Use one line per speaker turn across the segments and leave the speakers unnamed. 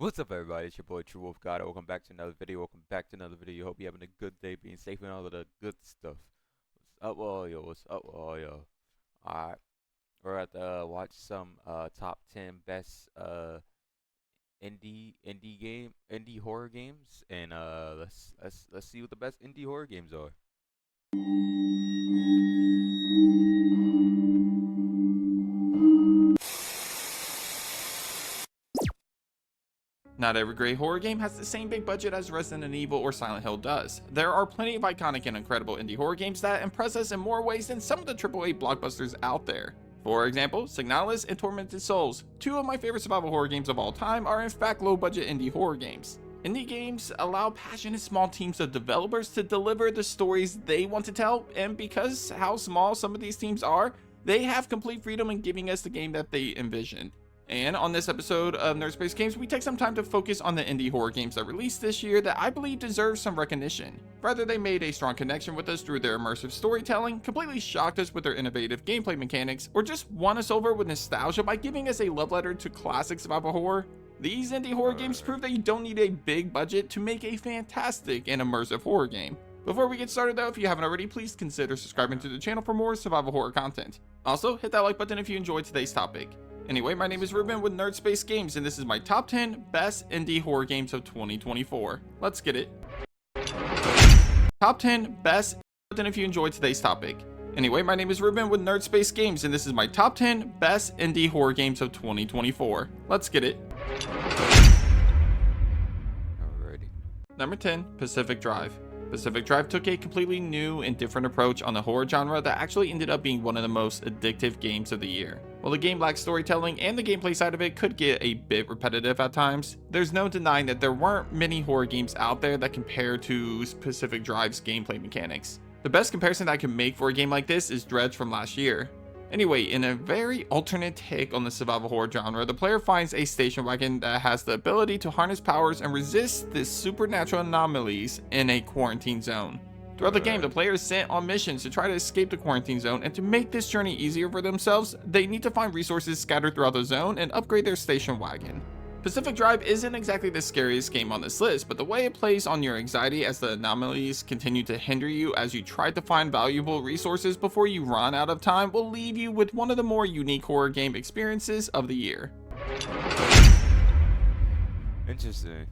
What's up, everybody? It's your boy Wolfandfoxgod. Welcome back to another video. Hope you're having a good day, being safe, and all of the good stuff. What's up, all yo? What's up, all yo? Alright, we're at to watch some top 10 best indie horror games, and let's see what the best indie horror games are.
Not every great horror game has the same big budget as Resident Evil or Silent Hill does. There are plenty of iconic and incredible indie horror games that impress us in more ways than some of the AAA blockbusters out there. For example, Signalis and Tormented Souls, two of my favorite survival horror games of all time, are in fact low-budget indie horror games. Indie games allow passionate small teams of developers to deliver the stories they want to tell, and because how small some of these teams are, they have complete freedom in giving us the game that they envisioned. And on this episode of Nerd Space Games, we take some time to focus on the indie horror games that released this year that I believe deserve some recognition. Whether they made a strong connection with us through their immersive storytelling, completely shocked us with their innovative gameplay mechanics, or just won us over with nostalgia by giving us a love letter to classic survival horror, these indie horror games prove that you don't need a big budget to make a fantastic and immersive horror game. Before we get started though, if you haven't already, please consider subscribing to the channel for more survival horror content. Also, hit that like button if you enjoyed today's topic. Anyway, my name is Ruben with Nerd Space Games, and this is my top 10 best indie horror games of 2024. Let's get it. Top 10 best button if you enjoyed today's topic. Anyway, my name is Ruben with Nerd Space Games, and this is my top 10 best indie horror games of 2024. Let's get it.
Alrighty.
Number 10, Pacific Drive. Pacific Drive took a completely new and different approach on the horror genre that actually ended up being one of the most addictive games of the year. While the game lacks storytelling and the gameplay side of it could get a bit repetitive at times, there's no denying that there weren't many horror games out there that compare to Pacific Drive's gameplay mechanics. The best comparison that I can make for a game like this is Dredge from last year. Anyway, in a very alternate take on the survival horror genre, the player finds a station wagon that has the ability to harness powers and resist the supernatural anomalies in a quarantine zone. Throughout the game, the player is sent on missions to try to escape the quarantine zone, and to make this journey easier for themselves, they need to find resources scattered throughout the zone and upgrade their station wagon. Pacific Drive isn't exactly the scariest game on this list, but the way it plays on your anxiety as the anomalies continue to hinder you as you try to find valuable resources before you run out of time will leave you with one of the more unique horror game experiences of the year.
Interesting.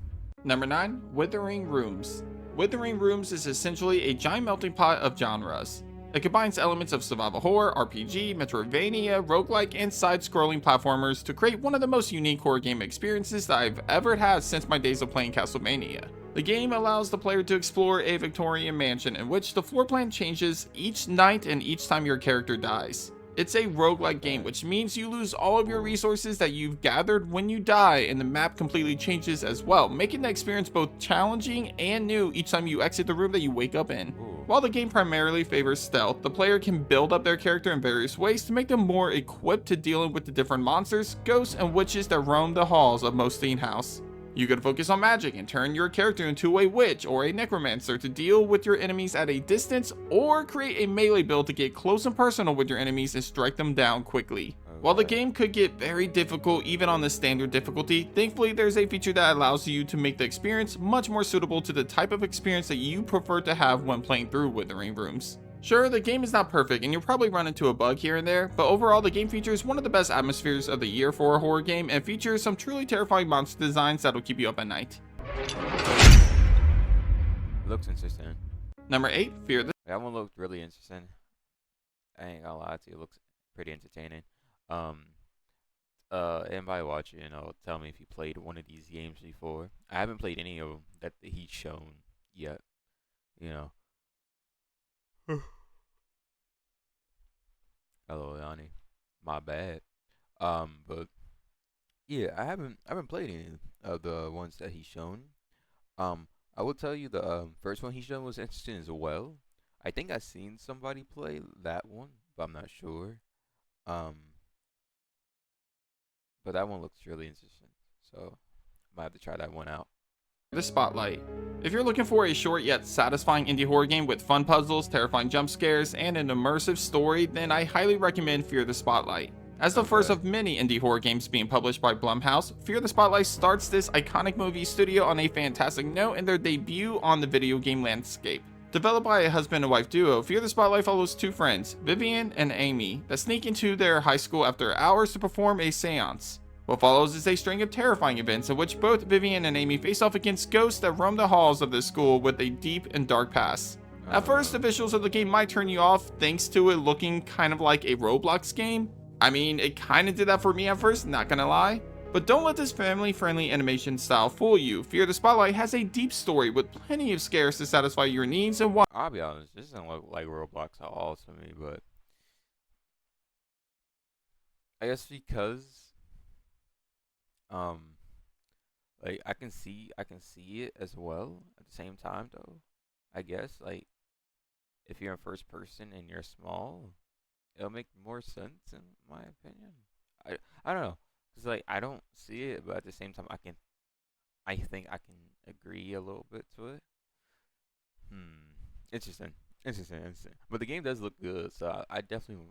Number 9, Withering Rooms. Withering Rooms is essentially a giant melting pot of genres. It combines elements of survival horror, RPG, Metroidvania, roguelike, and side-scrolling platformers to create one of the most unique horror game experiences that I've ever had since my days of playing Castlevania. The game allows the player to explore a Victorian mansion in which the floor plan changes each night and each time your character dies. It's a roguelike game, which means you lose all of your resources that you've gathered when you die, and the map completely changes as well, making the experience both challenging and new each time you exit the room that you wake up in. While the game primarily favors stealth, the player can build up their character in various ways to make them more equipped to dealing with the different monsters, ghosts, and witches that roam the halls of Mostine House. You can focus on magic and turn your character into a witch or a necromancer to deal with your enemies at a distance, or create a melee build to get close and personal with your enemies and strike them down quickly. While the game could get very difficult even on the standard difficulty, thankfully there's a feature that allows you to make the experience much more suitable to the type of experience that you prefer to have when playing through Withering Rooms. Sure, the game is not perfect and you'll probably run into a bug here and there, but overall the game features one of the best atmospheres of the year for a horror game and features some truly terrifying monster designs that'll keep you up at night.
Looks interesting.
Number 8, Fear the...
That one looked really interesting. I ain't gonna lie to you, it looks pretty entertaining. Anybody watching, tell me if you played one of these games before. I haven't played any of them that he's shown yet, Hello, Yanni. My bad. But yeah, I haven't played any of the ones that he's shown. I will tell you the first one he shown was interesting as well. I think I seen somebody play that one, but I'm not sure. But that one looks really interesting, so might have to try that one out.
The Spotlight. If you're looking for a short yet satisfying indie horror game with fun puzzles, terrifying jump scares, and an immersive story, then I highly recommend Fear the Spotlight. As the first
Okay.
of many indie horror games being published by Blumhouse, Fear the Spotlight starts this iconic movie studio on a fantastic note in their debut on the video game landscape. Developed by a husband and wife duo, Fear the Spotlight follows two friends, Vivian and Amy, that sneak into their high school after hours to perform a seance. What follows is a string of terrifying events in which both Vivian and Amy face off against ghosts that roam the halls of this school with a deep and dark past. At first, the visuals of the game might turn you off thanks to it looking kind of like a Roblox game. I mean, it kind of did that for me at first, not gonna lie. But don't let this family-friendly animation style fool you. Fear the Spotlight has a deep story with plenty of scares to satisfy your needs and want.
I'll be honest, this doesn't look like Roblox at all to me, but I guess because um like I can see it as well at the same time though. I guess like if you're in first person and you're small, it'll make more sense in my opinion. I don't know. Cuz like I don't see it, but at the same time I think I can agree a little bit to it. Hmm. Interesting. Interesting. But the game does look good, so I definitely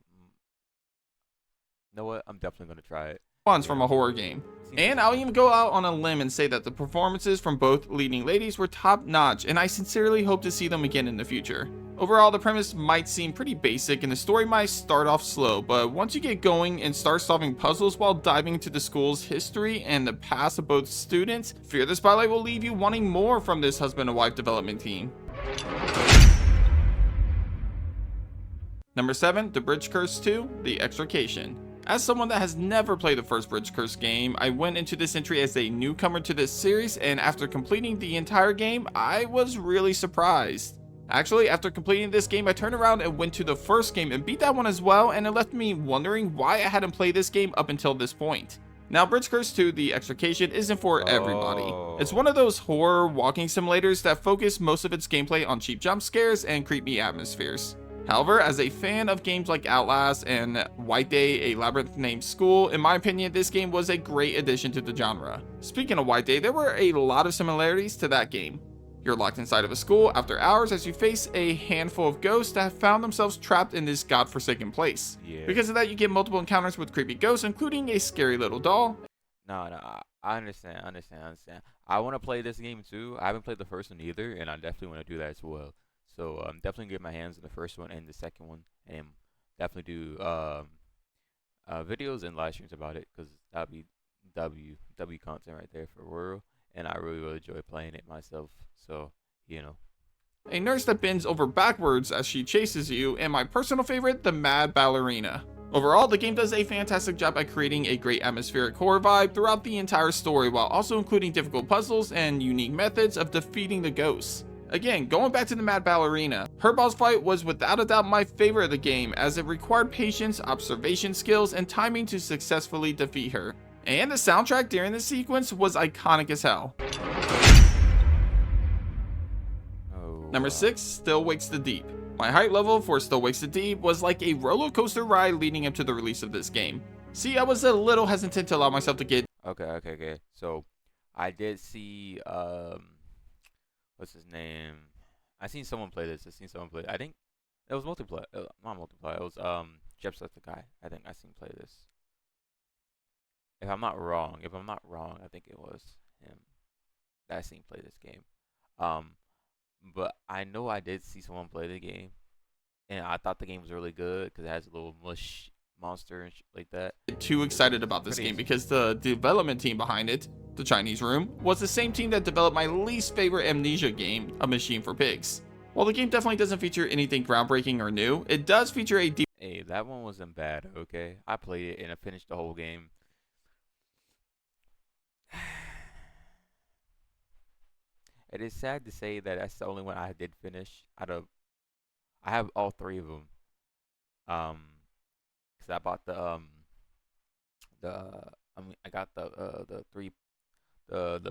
know what? I'm definitely gonna try it.
Ones
You
from a
know,
horror game.
seems
And I'll even
interesting.
go out on a limb and say that the performances from both leading ladies were top notch, and I sincerely hope to see them again in the future. Overall, the premise might seem pretty basic and the story might start off slow, but once you get going and start solving puzzles while diving into the school's history and the past of both students, Fear the Spotlight will leave you wanting more from this husband and wife development team. Number 7, The Bridge Curse 2, The Extrication. As someone that has never played the first Bridge Curse game, I went into this entry as a newcomer to this series, and after completing the entire game, I was really surprised. Actually, after completing this game, I turned around and went to the first game and beat that one as well, and it left me wondering why I hadn't played this game up until this point. Now, Bridge Curse 2, The Extrication isn't for everybody. It's one of those horror walking simulators that focus most of its gameplay on cheap jump scares and creepy atmospheres. However, as a fan of games like Outlast and White Day, A Labyrinth Named School, in my opinion, this game was a great addition to the genre. Speaking of White Day, there were a lot of similarities to that game. You're locked inside of a school after hours as you face a handful of ghosts that have found themselves trapped in this godforsaken place.
Yeah.
Because of that, you get multiple encounters with creepy ghosts, including a scary little doll.
No, I understand. I want to play this game too. I haven't played the first one either, and I definitely want to do that as well. So definitely get my hands on the first one and the second one, and definitely do videos and live streams about it because that'll be W content right there for real. And I really enjoy playing it myself. So you know.
A nurse that bends over backwards as she chases you, and my personal favorite, the Mad Ballerina. Overall, the game does a fantastic job at creating a great atmospheric horror vibe throughout the entire story, while also including difficult puzzles and unique methods of defeating the ghosts. Again, going back to the Mad Ballerina, her boss fight was without a doubt my favorite of the game, as it required patience, observation skills, and timing to successfully defeat her. And the soundtrack during this sequence was iconic as hell.
Oh.
Number 6, Still Wakes the Deep. My hype level for Still Wakes the Deep was like a roller coaster ride leading up to the release of this game. See, I was a little hesitant to allow myself to get.
Okay. So I did see what's his name? I seen someone play this. I think it was multiplayer. Not multiplayer. It was Jacksepticeye. I think I seen play this. If I'm not wrong, I think it was him that I seen play this game. But I know I did see someone play the game, and I thought the game was really good because it has a little mush monster and shit like that.
Too excited about this game because the development team behind it, the Chinese Room, was the same team that developed my least favorite Amnesia game, A Machine for Pigs. While the game definitely doesn't feature anything groundbreaking or new, it does feature a deep.
Hey, that one wasn't bad. Okay, I played it and I finished the whole game. It is sad to say that that's the only one I did finish out of. I have all three of them. Cause I bought I got the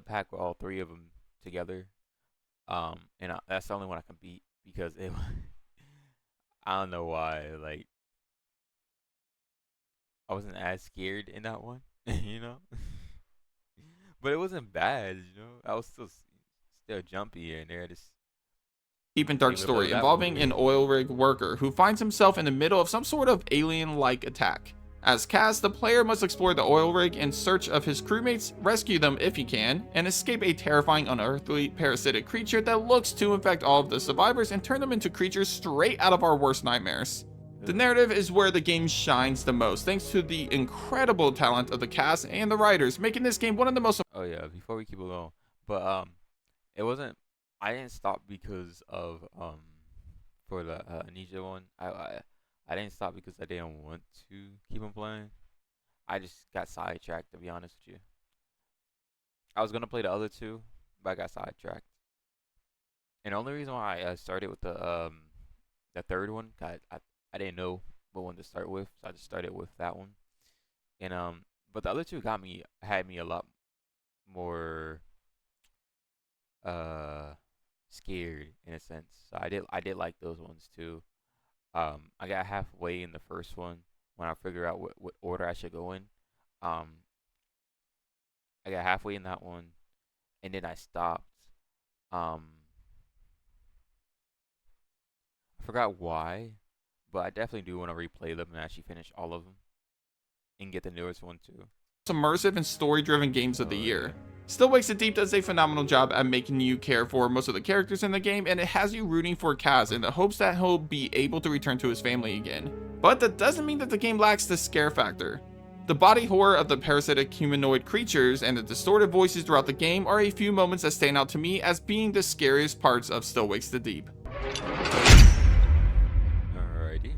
pack with all three of them together. That's the only one I can beat because it. I don't know why. Like I wasn't as scared in that one, you know. But it wasn't bad, you know. I was still jumpy here and there. Just
Deep and dark story involving an oil rig worker who finds himself in the middle of some sort of alien-like attack. As Kaz, the player must explore the oil rig in search of his crewmates, rescue them if he can, and escape a terrifying unearthly parasitic creature that looks to infect all of the survivors and turn them into creatures straight out of our worst nightmares. The narrative is where the game shines the most, thanks to the incredible talent of the cast and the writers, making this game one of the most...
Oh yeah, before we keep it going, but it wasn't. I didn't stop because of for the Ninja one. I didn't stop because I didn't want to keep on playing. I just got sidetracked, to be honest with you. I was gonna play the other two, but I got sidetracked. And the only reason why I started with the third one, I didn't know what one to start with, so I just started with that one. And but the other two had me a lot more scared in a sense. So I did like those ones too. I got halfway in the first one when I figured out what order I should go in. I got halfway in that one, and then I stopped. I forgot why, but I definitely do want to replay them and actually finish all of them and get the newest one too.
Immersive and story-driven games of the year. Still Wakes the Deep does a phenomenal job at making you care for most of the characters in the game, and it has you rooting for Kaz in the hopes that he'll be able to return to his family again. But that doesn't mean that the game lacks the scare factor. The body horror of the parasitic humanoid creatures and the distorted voices throughout the game are a few moments that stand out to me as being the scariest parts of Still Wakes the Deep.
Alrighty.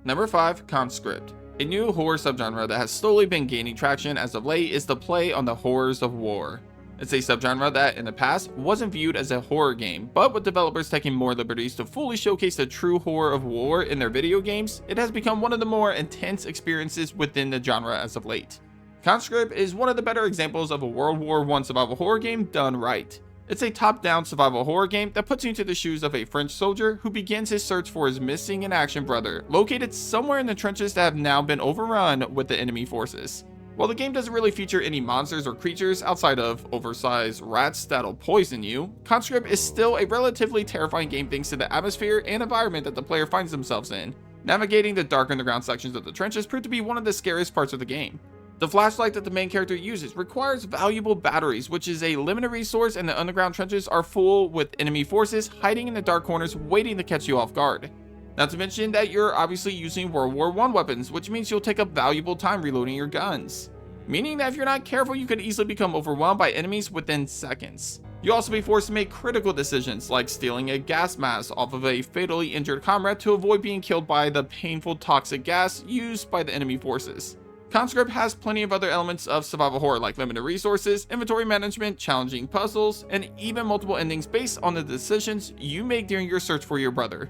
Number 5, Conscript. A new horror subgenre that has slowly been gaining traction as of late is the play on the horrors of war. It's a subgenre that in the past wasn't viewed as a horror game, but with developers taking more liberties to fully showcase the true horror of war in their video games, it has become one of the more intense experiences within the genre as of late. Conscript is one of the better examples of a World War I survival horror game done right. It's a top-down survival horror game that puts you into the shoes of a French soldier who begins his search for his missing in action brother, located somewhere in the trenches that have now been overrun with the enemy forces. While the game doesn't really feature any monsters or creatures outside of oversized rats that'll poison you, Conscript is still a relatively terrifying game thanks to the atmosphere and environment that the player finds themselves in. Navigating the dark underground sections of the trenches proved to be one of the scariest parts of the game. The flashlight that the main character uses requires valuable batteries, which is a limited resource, and the underground trenches are full with enemy forces hiding in the dark corners waiting to catch you off guard. Not to mention that you're obviously using World War I weapons, which means you'll take up valuable time reloading your guns. Meaning that if you're not careful, you could easily become overwhelmed by enemies within seconds. You'll also be forced to make critical decisions like stealing a gas mask off of a fatally injured comrade to avoid being killed by the painful toxic gas used by the enemy forces. Conscript has plenty of other elements of survival horror like limited resources, inventory management, challenging puzzles, and even multiple endings based on the decisions you make during your search for your brother.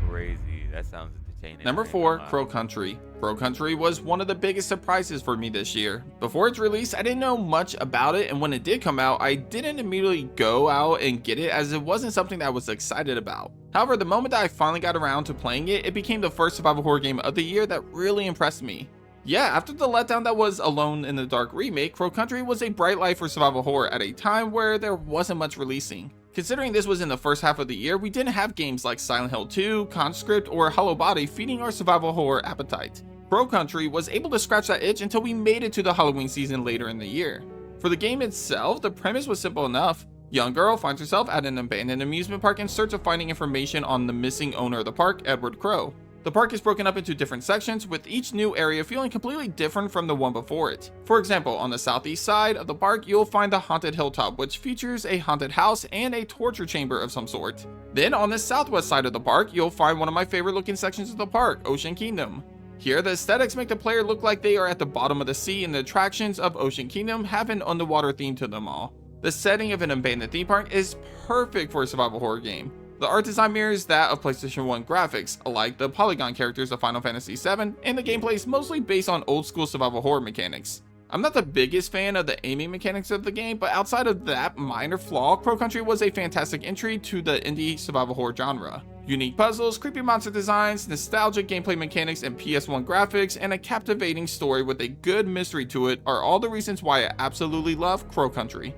Crazy. That sounds entertaining.
Number 4, Crow Country. Crow Country was one of the biggest surprises for me this year. Before its release, I didn't know much about it, and when it did come out, I didn't immediately go out and get it as it wasn't something that I was excited about. However, the moment that I finally got around to playing it, it became the first survival horror game of the year that really impressed me. Yeah, after the letdown that was Alone in the Dark remake, Crow Country was a bright light for survival horror at a time where there wasn't much releasing. Considering this was in the first half of the year, we didn't have games like Silent Hill 2, Conscript, or Hollow Body feeding our survival horror appetite. Crow Country was able to scratch that itch until we made it to the Halloween season later in the year. For the game itself, the premise was simple enough. Young girl finds herself at an abandoned amusement park in search of finding information on the missing owner of the park, Edward Crow. The park is broken up into different sections, with each new area feeling completely different from the one before it. For example, on the southeast side of the park, you'll find the Haunted Hilltop, which features a haunted house and a torture chamber of some sort. Then on the southwest side of the park, you'll find one of my favorite looking sections of the park, Ocean Kingdom. Here, the aesthetics make the player look like they are at the bottom of the sea, and the attractions of Ocean Kingdom have an underwater theme to them all. The setting of an abandoned theme park is perfect for a survival horror game. The art design mirrors that of PlayStation 1 graphics, alike the polygon characters of Final Fantasy VII, and the gameplay is mostly based on old school survival horror mechanics. I'm not the biggest fan of the aiming mechanics of the game, but outside of that minor flaw, Crow Country was a fantastic entry to the indie survival horror genre. Unique puzzles, creepy monster designs, nostalgic gameplay mechanics and PS1 graphics, and a captivating story with a good mystery to it are all the reasons why I absolutely love Crow Country.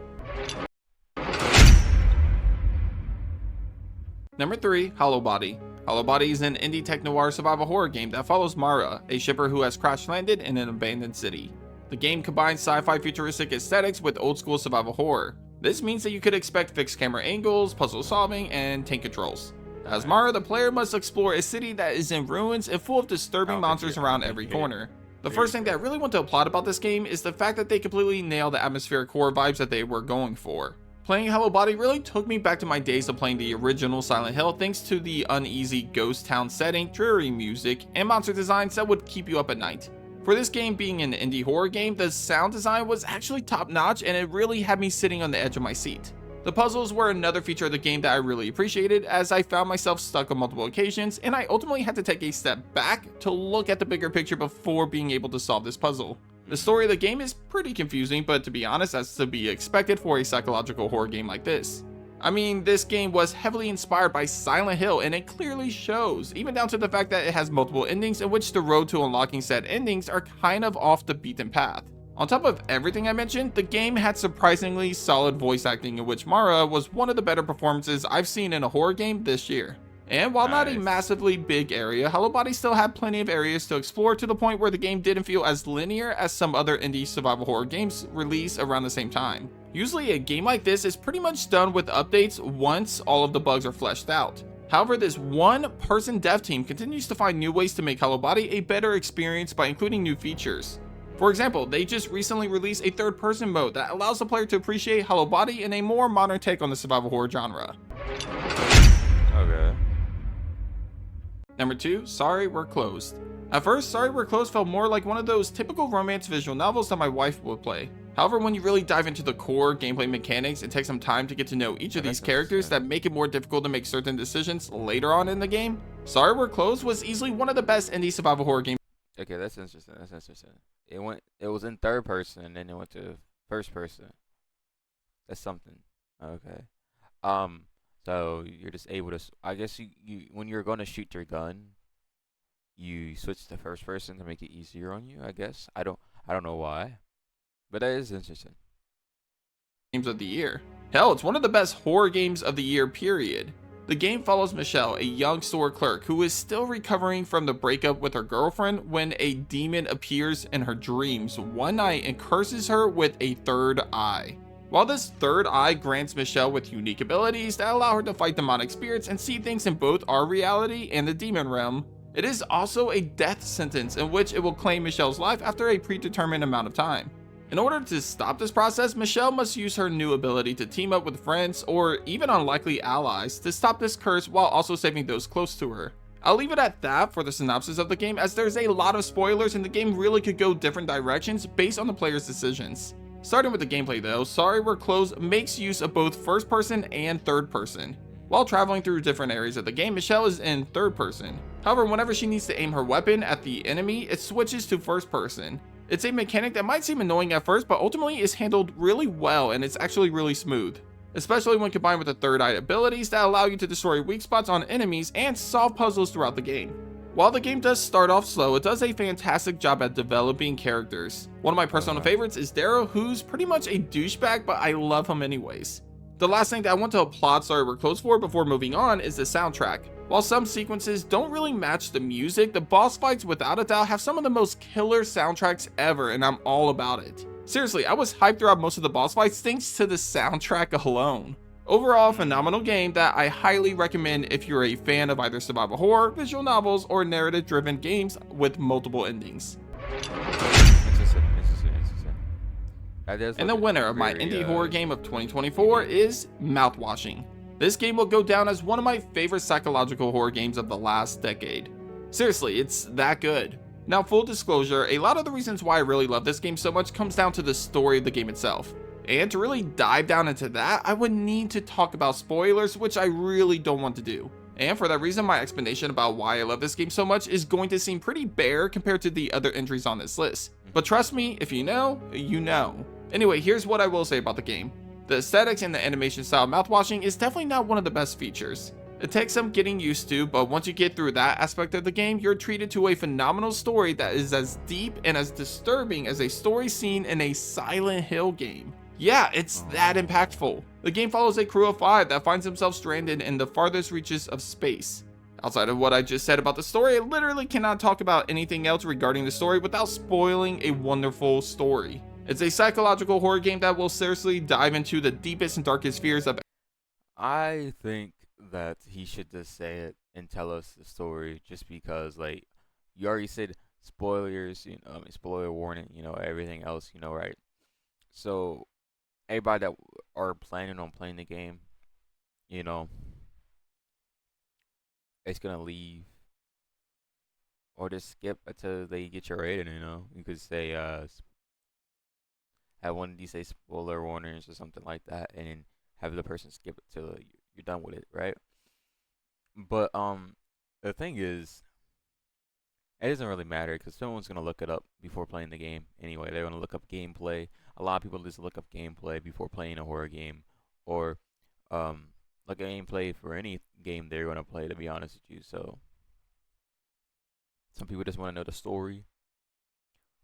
Number 3, Hollow Body. Hollow Body is an indie tech-noir survival horror game that follows Mara, a shipper who has crash-landed in an abandoned city. The game combines sci-fi futuristic aesthetics with old-school survival horror. This means that you could expect fixed camera angles, puzzle solving, and tank controls. As Mara, the player must explore a city that is in ruins and full of disturbing monsters around every corner. The first thing that I really want to applaud about this game is the fact that they completely nailed the atmospheric horror vibes that they were going for. Playing Hollow Body really took me back to my days of playing the original Silent Hill thanks to the uneasy ghost town setting, dreary music, and monster designs that would keep you up at night. For this game being an indie horror game, the sound design was actually top notch and it really had me sitting on the edge of my seat. The puzzles were another feature of the game that I really appreciated, as I found myself stuck on multiple occasions and I ultimately had to take a step back to look at the bigger picture before being able to solve this puzzle. The story of the game is pretty confusing, but to be honest, that's to be expected for a psychological horror game like this. I mean, this game was heavily inspired by Silent Hill and it clearly shows, even down to the fact that it has multiple endings in which the road to unlocking said endings are kind of off the beaten path. On top of everything I mentioned, the game had surprisingly solid voice acting, in which Mara was one of the better performances I've seen in a horror game this year. And while not a massively big area, Hollow Body still had plenty of areas to explore, to the point where the game didn't feel as linear as some other indie survival horror games released around the same time. Usually a game like this is pretty much done with updates once all of the bugs are fleshed out. However, this one-person dev team continues to find new ways to make Hollow Body a better experience by including new features. For example, they just recently released a third-person mode that allows the player to appreciate Hollow Body in a more modern take on the survival horror genre.
Okay.
Number 2, Sorry We're Closed. At first, Sorry We're Closed felt more like one of those typical romance visual novels that my wife would play. However, when you really dive into the core gameplay mechanics, it takes some time to get to know each of these characters that make it more difficult to make certain decisions later on in the game. Sorry We're Closed was easily one of the best indie survival horror games.
Okay, that's interesting. It was in third person and then it went to first person. That's something. Okay. So you're just able to. I guess you when you're gonna shoot your gun, you switch to first person to make it easier on you. I guess I don't know why, but that is interesting.
Games of the year. Hell, it's one of the best horror games of the year, period. The game follows Michelle, a young store clerk who is still recovering from the breakup with her girlfriend, when a demon appears in her dreams one night and curses her with a third eye. While this third eye grants Michelle with unique abilities that allow her to fight demonic spirits and see things in both our reality and the demon realm, it is also a death sentence in which it will claim Michelle's life after a predetermined amount of time. In order to stop this process, Michelle must use her new ability to team up with friends or even unlikely allies to stop this curse while also saving those close to her. I'll leave it at that for the synopsis of the game, as there's a lot of spoilers and the game really could go different directions based on the player's decisions. Starting with the gameplay though, Sorry We're Closed makes use of both first person and third person. While traveling through different areas of the game, Michelle is in third person. However, whenever she needs to aim her weapon at the enemy, it switches to first person. It's a mechanic that might seem annoying at first, but ultimately is handled really well and it's actually really smooth. Especially when combined with the third eye abilities that allow you to destroy weak spots on enemies and solve puzzles throughout the game. While the game does start off slow, it does a fantastic job at developing characters. One of my personal favorites is Darrow, who's pretty much a douchebag, but I love him anyways. The last thing that I want to applaud Sorry We're Closed for before moving on is the soundtrack. While some sequences don't really match the music, the boss fights without a doubt have some of the most killer soundtracks ever, and I'm all about it. Seriously, I was hyped throughout most of the boss fights thanks to the soundtrack alone. Overall, phenomenal game that I highly recommend if you're a fan of either survival horror, visual novels, or narrative-driven games with multiple endings.
Interesting.
And the winner of my indie horror game of 2024 is Mouthwashing. This game will go down as one of my favorite psychological horror games of the last decade. Seriously, it's that good. Now, full disclosure, a lot of the reasons why I really love this game so much comes down to the story of the game itself. And to really dive down into that, I would need to talk about spoilers, which I really don't want to do. And for that reason, my explanation about why I love this game so much is going to seem pretty bare compared to the other entries on this list. But trust me, if you know, you know. Anyway, here's what I will say about the game. The aesthetics and the animation style of Mouthwashing is definitely not one of the best features. It takes some getting used to, but once you get through that aspect of the game, you're treated to a phenomenal story that is as deep and as disturbing as a story seen in a Silent Hill game. Yeah, it's that impactful. The game follows a crew of 5 that finds themselves stranded in the farthest reaches of space. Outside of what I just said about the story, I literally cannot talk about anything else regarding the story without spoiling a wonderful story. It's a psychological horror game that will seriously dive into the deepest and darkest fears of.
I think that he should just say it and tell us the story, just because, like, you already said spoilers, spoiler warning, everything else, right? So everybody that are planning on playing the game, you know, it's gonna leave or just skip until they get your rating. You could say have one of these say spoiler warnings or something like that, and then have the person skip it till you're done with it, right? But the thing is, it doesn't really matter because someone's gonna look it up before playing the game anyway. They're gonna look up gameplay. A lot of people just look up gameplay before playing a horror game, or look at gameplay for any game they're gonna play. To be honest with you, so some people just want to know the story.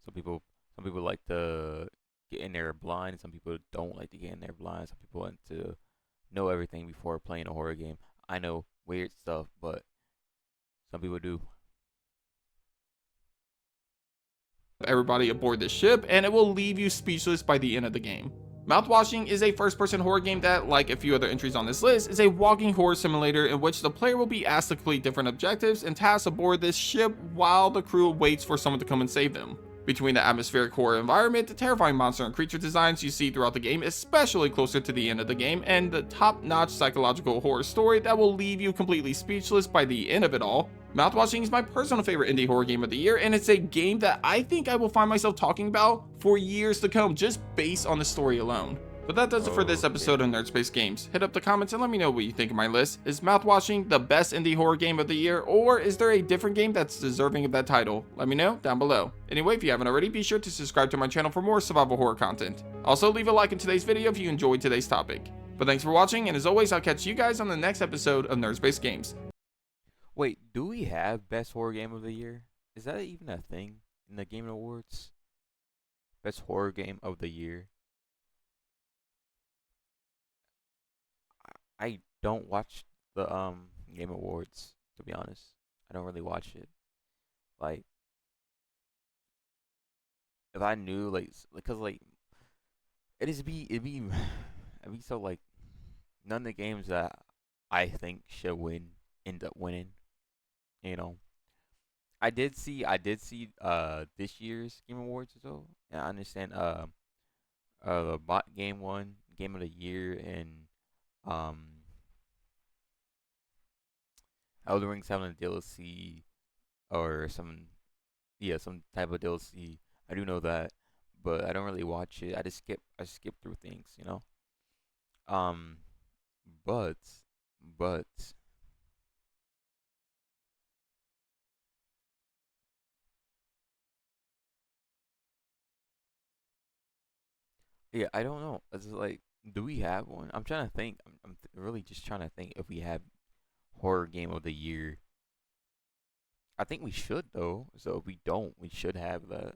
Some people like to get in there blind. Some people don't like to get in there blind. Some people want to know everything before playing a horror game. I know weird stuff, but some people do.
Everybody aboard the ship, and it will leave you speechless by the end of the game. Mouthwashing is a first-person horror game that, like a few other entries on this list, is a walking horror simulator in which the player will be asked to complete different objectives and tasks aboard this ship while the crew waits for someone to come and save them. Between the atmospheric horror environment, the terrifying monster and creature designs you see throughout the game, especially closer to the end of the game, and the top-notch psychological horror story that will leave you completely speechless by the end of it all, Mouthwashing is my personal favorite indie horror game of the year, and it's a game that I think I will find myself talking about for years to come, just based on the story alone. But that does it for this episode of Nerd Space Games. Hit up the comments and let me know what you think of my list. Is Mouthwashing the best indie horror game of the year, or is there a different game that's deserving of that title? Let me know down below. Anyway, if you haven't already, be sure to subscribe to my channel for more survival horror content. Also, leave a like in today's video if you enjoyed today's topic. But thanks for watching, and as always, I'll catch you guys on the next episode of Nerd Space Games.
Wait, do we have best horror game of the year? Is that even a thing in the Game Awards? Best horror game of the year. I don't watch the Game Awards, to be honest. I don't really watch it. Like, if I knew, like, because like it'd be so, like, none of the games that I think should win end up winning. You know, I did see this year's Game Awards as well, and I understand the bot game won Game of the Year, and um Elden Ring's having a DLC or some type of DLC. I do know that, but I don't really watch it. I skip through things. Um, but but yeah, I don't know. It's like, do we have one? I'm trying to think. I'm really just trying to think if we have horror game of the year. I think we should though. So if we don't, we should have that.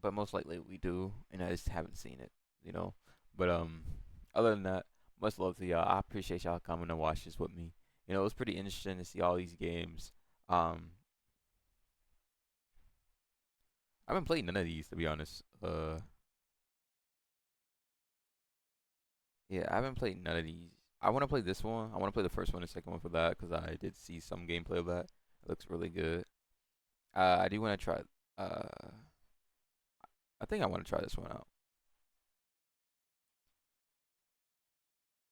But most likely we do, and I just haven't seen it. But other than that, much love to y'all. I appreciate y'all coming to watch this with me. It was pretty interesting to see all these games. Um, I haven't played none of these, to be honest. Yeah, I haven't played none of these. I want to play this one. I want to play the first one and second one for that because I did see some gameplay of that. It looks really good. I do want to try. I think I want to try this one out.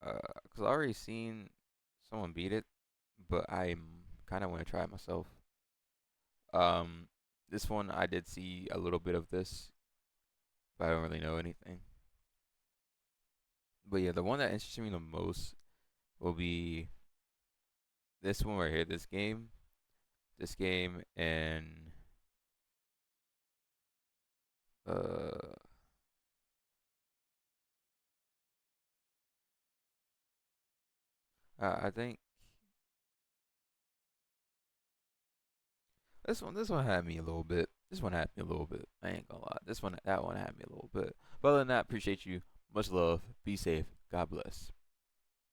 Cause I already seen someone beat it, but I kind of want to try it myself. Um, this one I did see a little bit of this, but I don't really know anything. But yeah, the one that interests me the most will be this one right here. This game, and uh, I think this one had me a little bit. This one had me a little bit. I ain't gonna lie. That one had me a little bit. But other than that, appreciate you. Much love. Be safe. God bless.